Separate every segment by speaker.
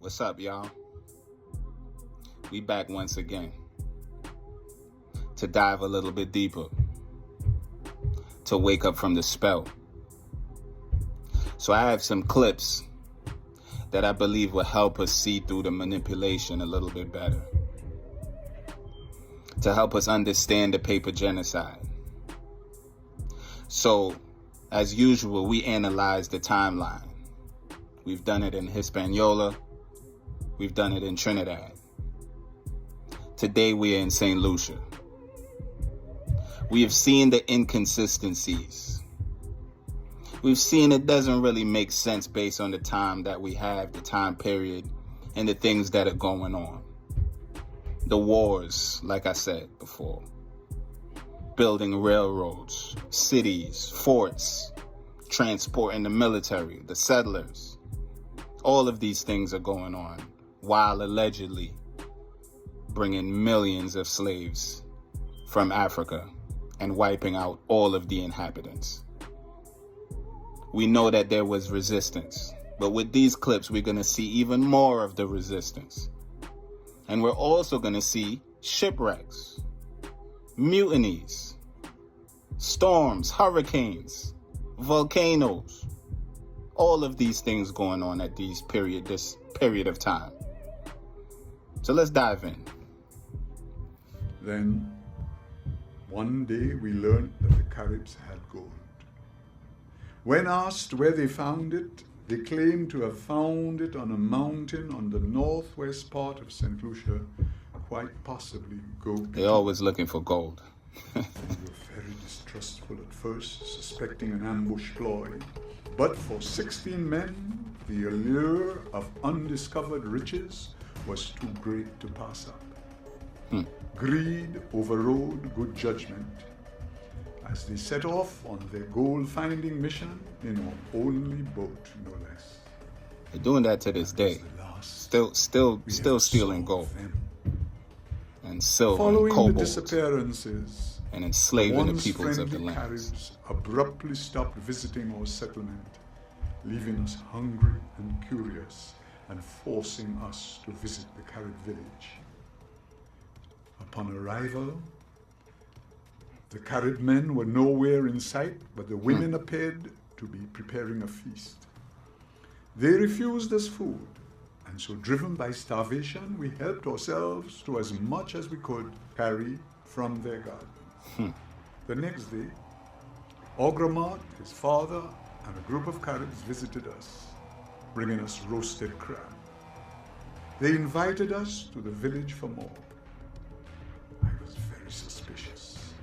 Speaker 1: What's up, y'all? We back once again to dive a little bit deeper, to wake up from the spell. So I have some clips that I believe will help us see through the manipulation a little bit better, to help us understand the paper genocide. So, as usual, we analyze the timeline. We've done it in Hispaniola. We've done it in Trinidad. Today we are in St. Lucia. We have seen the inconsistencies. We've seen it doesn't really make sense based on the time that we have, the time period, and the things that are going on. The wars, like I said before. Building railroads, cities, forts, transporting the military, the settlers. All of these things are going on while allegedly bringing millions of slaves from Africa and wiping out all of the inhabitants. We know that there was resistance, but with these clips, we're going to see even more of the resistance. And we're also going to see shipwrecks, mutinies, storms, hurricanes, volcanoes, all of these things going on at this period of time. So let's dive in.
Speaker 2: Then, one day we learned that the Caribs had gold. When asked where they found it, they claimed to have found it on a mountain on the northwest part of St. Lucia, quite possibly gold.
Speaker 1: They're always looking for gold.
Speaker 2: We were very distrustful at first, suspecting an ambush ploy. But for 16 men, the allure of undiscovered riches was too great to pass up. Greed overrode good judgment as they set off on their gold-finding mission in our only boat, no less.
Speaker 1: They're doing that to this day. Still stealing gold and silver and
Speaker 2: Following the
Speaker 1: cobalt
Speaker 2: disappearances,
Speaker 1: and enslaving the
Speaker 2: once
Speaker 1: peoples of the
Speaker 2: friendly
Speaker 1: lands.
Speaker 2: Caribs abruptly stopped visiting our settlement, leaving us hungry and curious and forcing us to visit the Carib village. Upon arrival, the Carib men were nowhere in sight, but the women appeared to be preparing a feast. They refused us food, and so driven by starvation, we helped ourselves to as much as we could carry from their gardens. The next day, Ogramot, his father, and a group of Caribs visited us, bringing us roasted crab. They invited us to the village for more. I was very suspicious,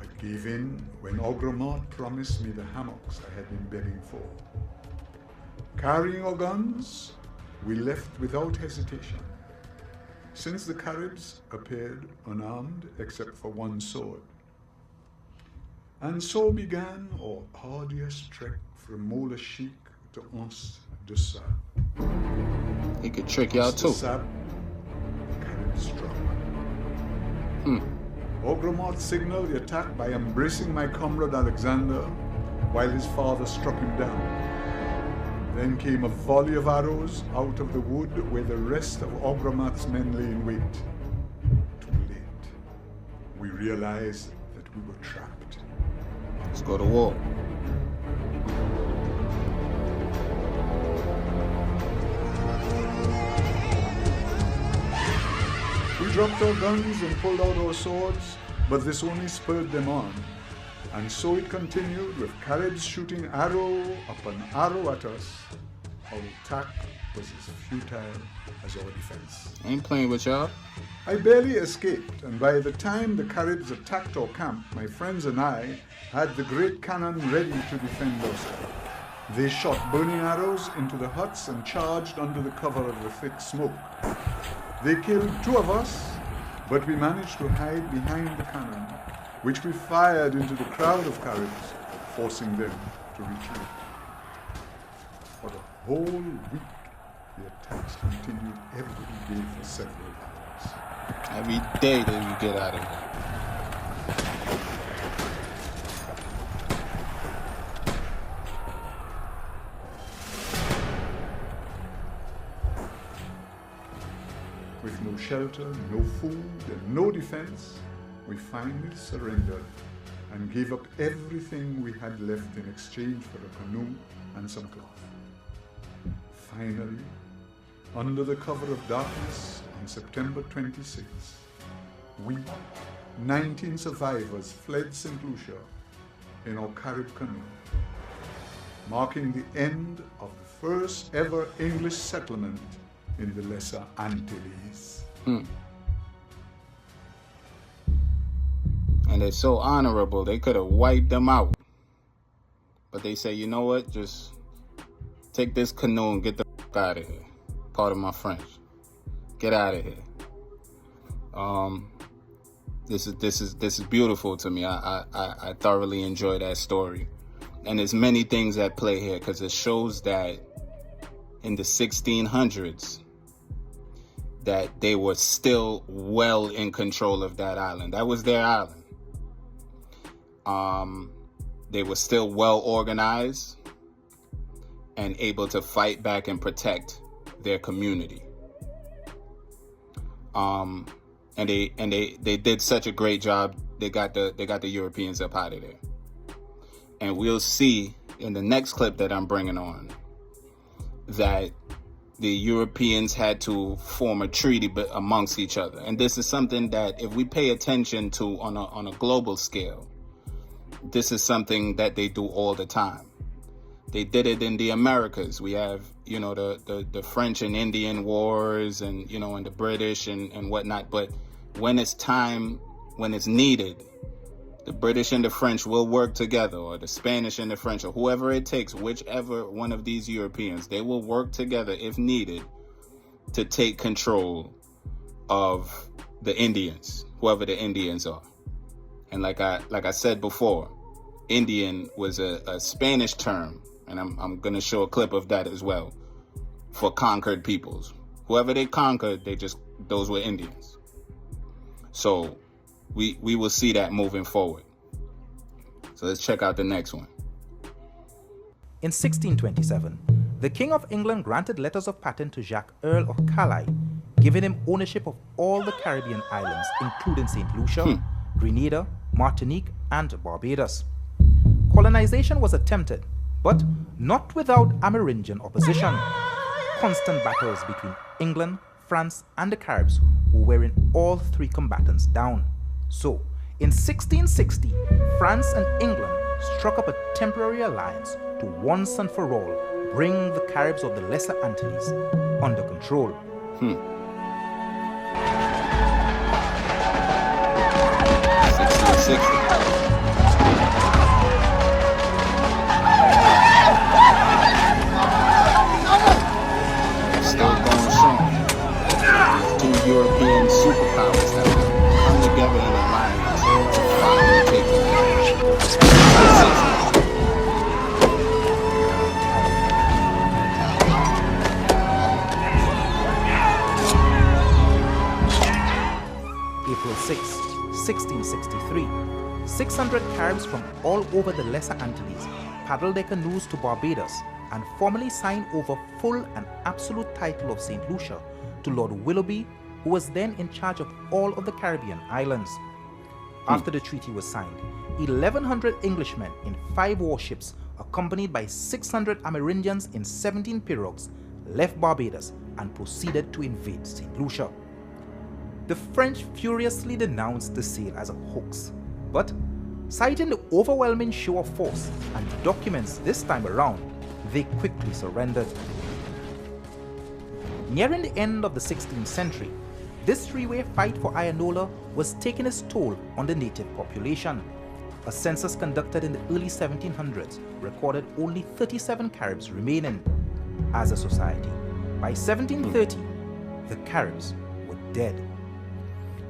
Speaker 2: but gave in when Ogramot promised me the hammocks I had been begging for. Carrying our guns, we left without hesitation, since the Caribs appeared unarmed except for one sword. And so began our arduous trek from Mola Sheikh to Ons de Sa.
Speaker 1: He could trick y'all too.
Speaker 2: The Caribs struck. Ogramot signaled the attack by embracing my comrade Alexander while his father struck him down. Then came a volley of arrows out of the wood where the rest of Ogramot's men lay in wait. Too late. We realized that we were trapped.
Speaker 1: Let's go to war.
Speaker 2: We dropped our guns and pulled out our swords, but this only spurred them on. And so it continued, with Caribs shooting arrow upon arrow at us. Our attack was as futile as our defense.
Speaker 1: Ain't playing with y'all.
Speaker 2: I barely escaped, and by the time the Caribs attacked our camp, my friends and I had the great cannon ready to defend ourselves. They shot burning arrows into the huts and charged under the cover of the thick smoke. They killed 2 of us, but we managed to hide behind the cannon, which we fired into the crowd of Caribs, forcing them to retreat. For the whole week, the attacks continued every day for several hours.
Speaker 1: Every day that you get out of here.
Speaker 2: With no shelter, no food, and no defense, we finally surrendered and gave up everything we had left in exchange for a canoe and some cloth. Finally, under the cover of darkness on September 26, we, 19 survivors, fled St. Lucia in our Carib canoe, marking the end of the first ever English settlement in the Lesser Antilles.
Speaker 1: And they're so honorable, they could have wiped them out. But they say, you know what, just take this canoe and get the f*** out of here. Pardon my French. Get out of here. This is beautiful to me. I thoroughly enjoy that story. And there's many things at play here, because it shows that in the 1600s, that they were still well in control of that island. That was their island. They were still well organized and able to fight back and protect their community. And they did such a great job. They got the Europeans up out of there. And we'll see in the next clip that I'm bringing on that the Europeans had to form a treaty amongst each other. And this is something that if we pay attention to on a global scale, this is something that they do all the time. They did it in the Americas. We have, the French and Indian wars and, and the British and whatnot. But when it's time, when it's needed, the British and the French will work together, or the Spanish and the French, or whoever it takes, whichever one of these Europeans, they will work together if needed to take control of the Indians, whoever the Indians are. And like I said before, Indian was a Spanish term, and I'm going to show a clip of that as well, for conquered peoples. Whoever they conquered, those were Indians. So we will see that moving forward. So let's check out the next one.
Speaker 3: In 1627, the King of England granted letters of patent to Jacques Earl of Calais, giving him ownership of all the Caribbean islands, including St. Lucia, Grenada, Martinique, and Barbados. Colonization was attempted, but not without Amerindian opposition. Constant battles between England, France, and the Caribs were wearing all three combatants down. So, in 1660, France and England struck up a temporary alliance to once and for all bring the Caribs of the Lesser Antilles under control.
Speaker 1: 1660. Still going strong. Two European superpowers have come together in alliance to finally take the
Speaker 3: April 6, 1663, 600 Caribs from all over the Lesser Antilles paddled their canoes to Barbados and formally signed over full and absolute title of St. Lucia to Lord Willoughby, who was then in charge of all of the Caribbean islands. After the treaty was signed, 1,100 Englishmen in 5 warships, accompanied by 600 Amerindians in 17 pirogues, left Barbados and proceeded to invade St. Lucia. The French furiously denounced the sale as a hoax, but citing the overwhelming show of force and documents this time around, they quickly surrendered. Nearing the end of the 16th century, this three-way fight for Ayanola was taking its toll on the native population. A census conducted in the early 1700s recorded only 37 Caribs remaining as a society. By 1730, the Caribs were dead.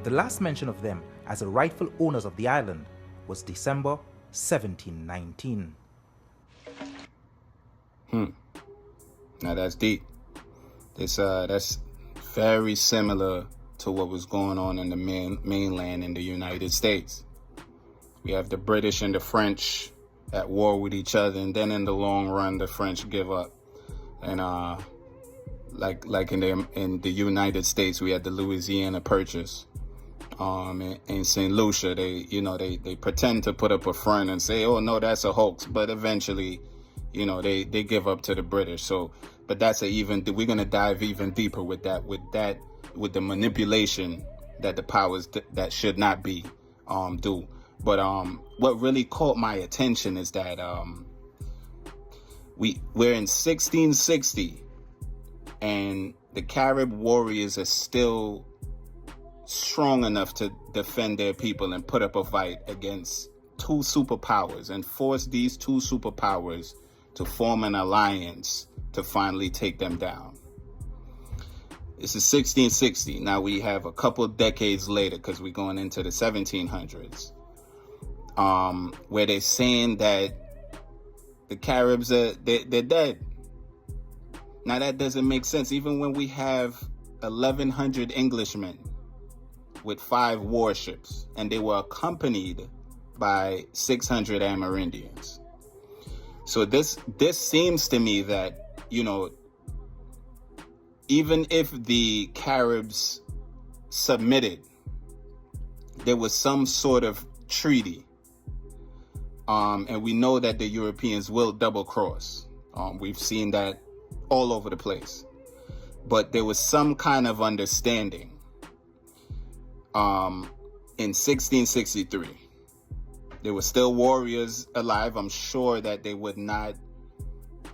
Speaker 3: The last mention of them as the rightful owners of the island was December 1719.
Speaker 1: Now that's deep. That's very similar to what was going on in the mainland in the United States. We have the British and the French at war with each other, and then in the long run, the French give up. And like in the United States, we had the Louisiana Purchase. In St. Lucia, they pretend to put up a front and say, oh no, that's a hoax, but eventually, they give up to the British. So, but we're gonna dive even deeper with with the manipulation that the powers that should not be do. But what really caught my attention is that we're in 1660, and the Carib warriors are still strong enough to defend their people and put up a fight against two superpowers and force these two superpowers to form an alliance to finally take them down. This is 1660. Now we have a couple decades later, because we're going into the 1700s, where they're saying that the Caribs they're dead. Now that doesn't make sense. Even when we have 1,100 Englishmen with 5 warships, and they were accompanied by 600 Amerindians. So this seems to me that, even if the Caribs submitted, there was some sort of treaty. And we know that the Europeans will double cross. We've seen that all over the place. But there was some kind of understanding in 1663. There were still warriors alive. I'm sure that they would not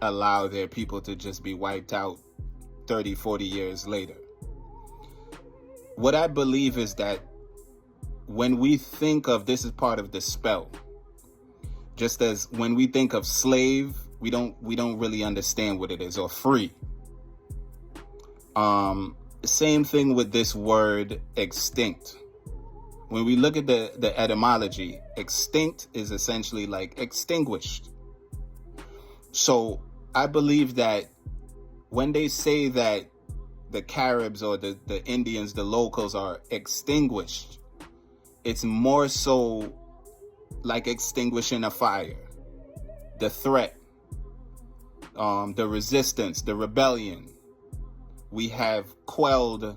Speaker 1: allow their people to just be wiped out 30, 40 years later. What I believe is that when we think of, this is part of the spell, just as when we think of slave, we don't really understand what it is, or free. Same thing with this word extinct. When we look at the etymology, extinct is essentially like extinguished. So I believe that when they say that the Caribs or the Indians, the locals, are extinguished, it's more so like extinguishing a fire. The threat, the resistance, the rebellion. We have quelled a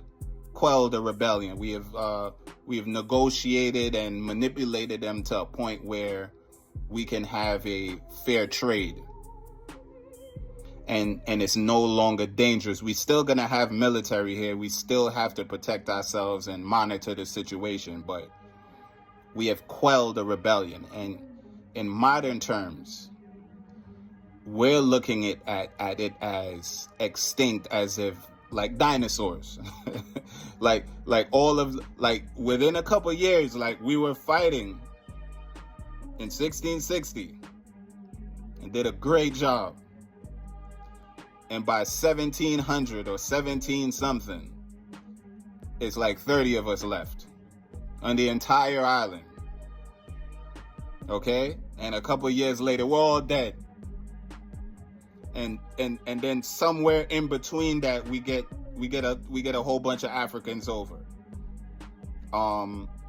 Speaker 1: rebellion. We have negotiated and manipulated them to a point where we can have a fair trade. And it's no longer dangerous. We're still going to have military here. We still have to protect ourselves and monitor the situation. But we have quelled a rebellion. And in modern terms, we're looking at it as extinct, as if like dinosaurs. like within a couple years, like we were fighting in 1660 and did a great job. And by 1700 or 17 something, it's like 30 of us left on the entire island. Okay? And a couple years later, we're all dead. And then somewhere in between that, we get a whole bunch of Africans over.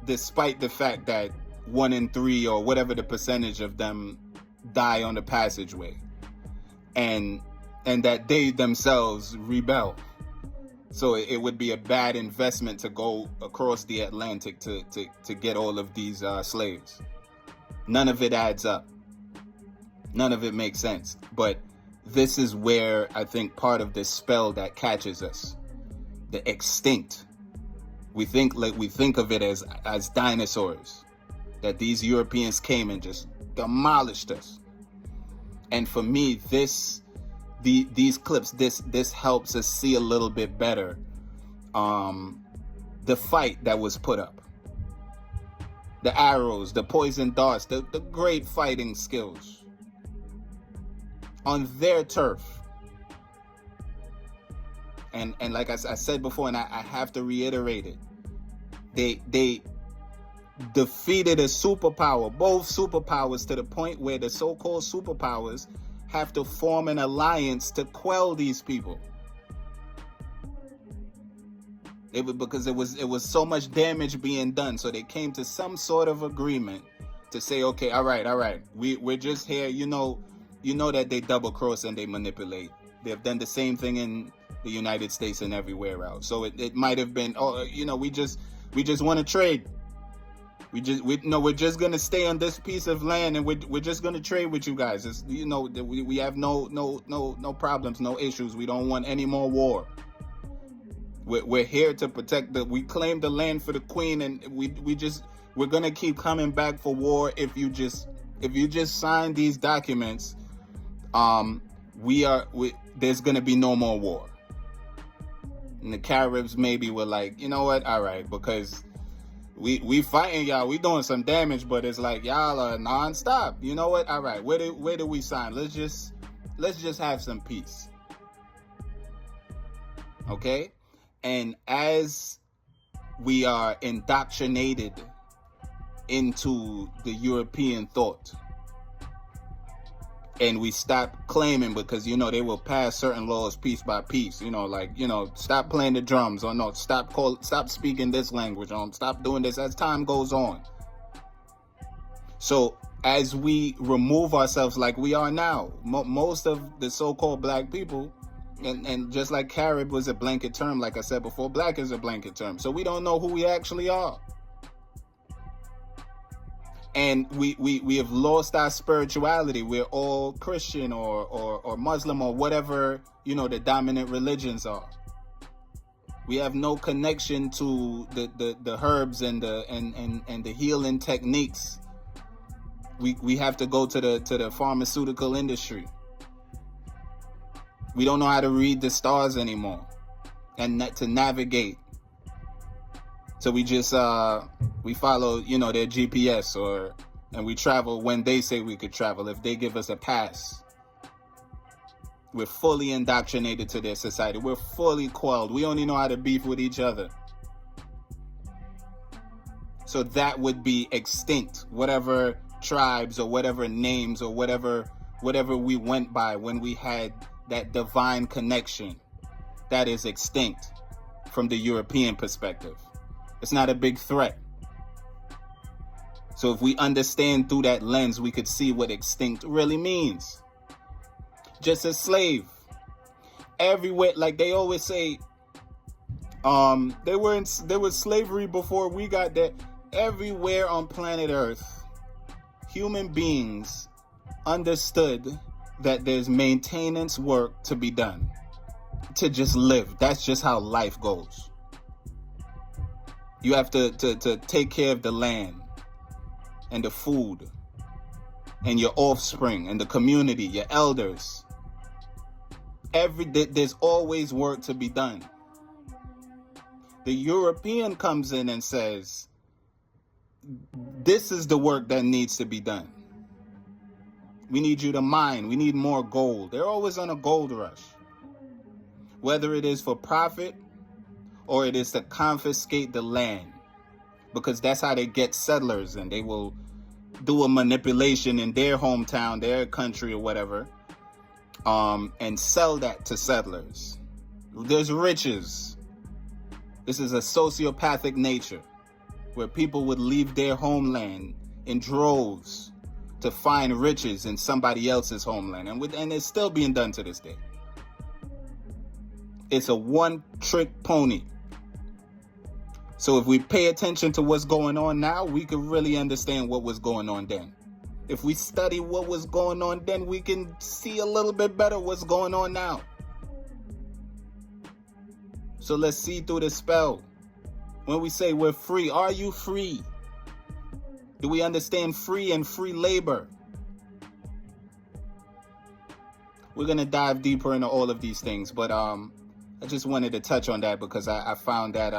Speaker 1: Despite the fact that 1 in 3 or whatever the percentage of them die on the passageway, and that they themselves rebel. So it would be a bad investment to go across the Atlantic to get all of these slaves. None of it adds up. None of it makes sense. But this is where I think part of this spell that catches us, the extinct. We think of it as dinosaurs, that these Europeans came and just demolished us. And for me, these clips, this helps us see a little bit better the fight that was put up, the arrows, the poison darts, the great fighting skills on their turf. And like I said before, and I have to reiterate it, they defeated a superpower, both superpowers, to the point where the so-called superpowers have to form an alliance to quell these people. Because it was so much damage being done, so they came to some sort of agreement to say, okay, all right, we're just here. You know that they double cross and they manipulate. They've done the same thing the United States and everywhere else. So it might have been, oh, we just want to trade. We're just gonna stay on this piece of land, and we're just gonna trade with you guys. It's, we have no problems, no issues. We don't want any more war. We're here to protect we claim the land for the Queen, and we're gonna keep coming back for war if you just sign these documents. There's gonna be no more war. And the Caribs maybe were like, you know what? All right, because we fighting y'all, we doing some damage, but it's like y'all are nonstop. You know what? All right, where do we sign? Let's just have some peace. Okay? And as we are indoctrinated into the European thought, and we stop claiming, because they will pass certain laws piece by piece, stop playing the drums, or no, stop speaking this language, or stop doing this as time goes on. So as we remove ourselves like we are now, most of the so-called black people, and just like Carib was a blanket term, like I said before, black is a blanket term, so we don't know who we actually are. And we have lost our spirituality. We're all Christian or Muslim or whatever, the dominant religions are. We have no connection to the herbs and the healing techniques. We have to go to the pharmaceutical industry. We don't know how to read the stars anymore and to navigate. So we just we follow, their GPS, and we travel when they say we could travel, if they give us a pass. We're fully indoctrinated to their society. We're fully quelled. We only know how to beef with each other. So that would be extinct. Whatever tribes or whatever names or whatever we went by when we had that divine connection, that is extinct from the European perspective. It's not a big threat. So if we understand through that lens, we could see what extinct really means. Just a slave. Everywhere, like they always say, there was slavery before we got there. Everywhere on planet Earth, human beings understood that there's maintenance work to be done to just live. That's just how life goes. You have to take care of the land and the food and your offspring and the community, your elders. There's always work to be done. The European comes in and says, this is the work that needs to be done. We need you to mine. We need more gold. They're always on a gold rush. Whether it is for profit or it is to confiscate the land, because that's how they get settlers, and they will do a manipulation in their hometown, their country or whatever, and sell that to settlers. There's riches. This is a sociopathic nature where people would leave their homeland in droves to find riches in somebody else's homeland, and it's still being done to this day. It's a one-trick pony. So if we pay attention to what's going on now, we can really understand what was going on then. If we study what was going on then, we can see a little bit better what's going on now. So let's see through the spell. When we say we're free, are you free? Do we understand free and free labor? We're going to dive deeper into all of these things, but I just wanted to touch on that because I found that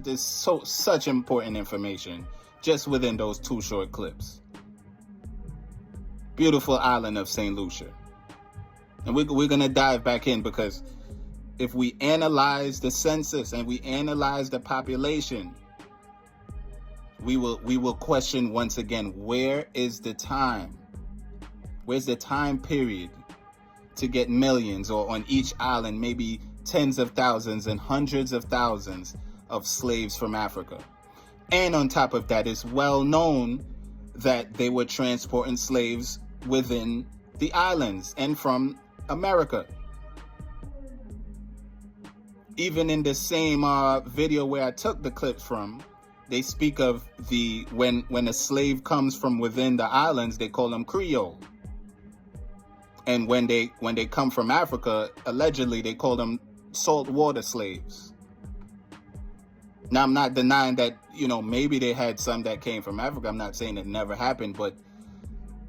Speaker 1: there's such important information just within those 2 short clips. Beautiful island of St. Lucia. And we're going to dive back in, because if we analyze the census and we analyze the population, we will question once again, where is the time? Where's the time period to get millions, or on each island, maybe tens of thousands and hundreds of thousands of slaves from Africa? And on top of that, it's well known that they were transporting slaves within the islands and from America. even in the same video where I took the clips from, they speak of when a slave comes from within the islands, they call them Creole. And when they come from Africa, allegedly they call them saltwater slaves. Now, I'm not denying that, maybe they had some that came from Africa. I'm not saying it never happened, but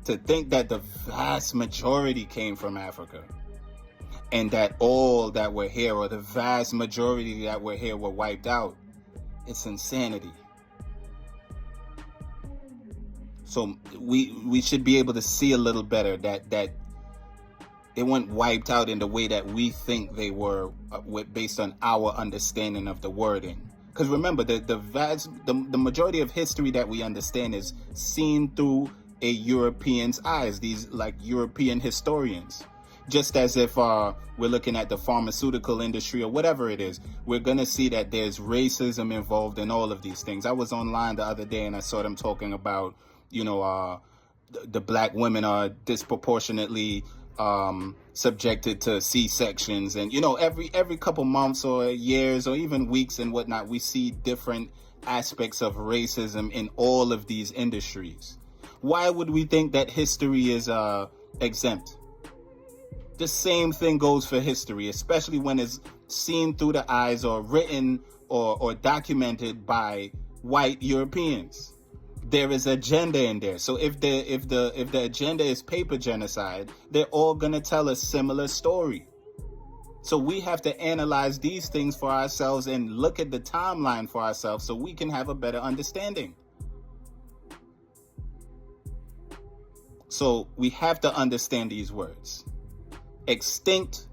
Speaker 1: to think that the vast majority came from Africa and that all that were here, or the vast majority that were here, were wiped out, it's insanity. So we should be able to see a little better that they weren't wiped out in the way that we think they were, based on our understanding of the wording. Because remember, the majority of history that we understand is seen through a European's eyes, these like European historians. Just as if we're looking at the pharmaceutical industry or whatever it is, we're going to see that there's racism involved in all of these things. I was online the other day and I saw them talking about, the black women are disproportionately subjected to C-sections, and every couple months or years or even weeks and whatnot, we see different aspects of racism in all of these industries. Why would we think that history is exempt? The same thing goes for history, especially when it's seen through the eyes or written or documented by white Europeans. There is agenda in there. So if the agenda is paper genocide, they're all gonna tell a similar story. So we have to analyze these things for ourselves and look at the timeline for ourselves so we can have a better understanding. So we have to understand these words. Extinct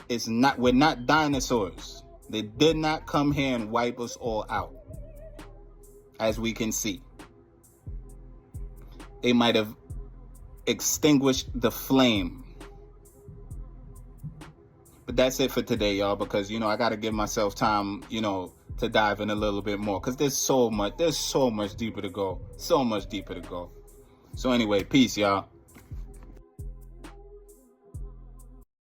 Speaker 1: is not, we're not dinosaurs. They did not come here and wipe us all out, as we can see. They might have extinguished the flame. But that's it for today, y'all, because, I got to give myself time, to dive in a little bit more, because there's so much deeper to go. So anyway, peace, y'all.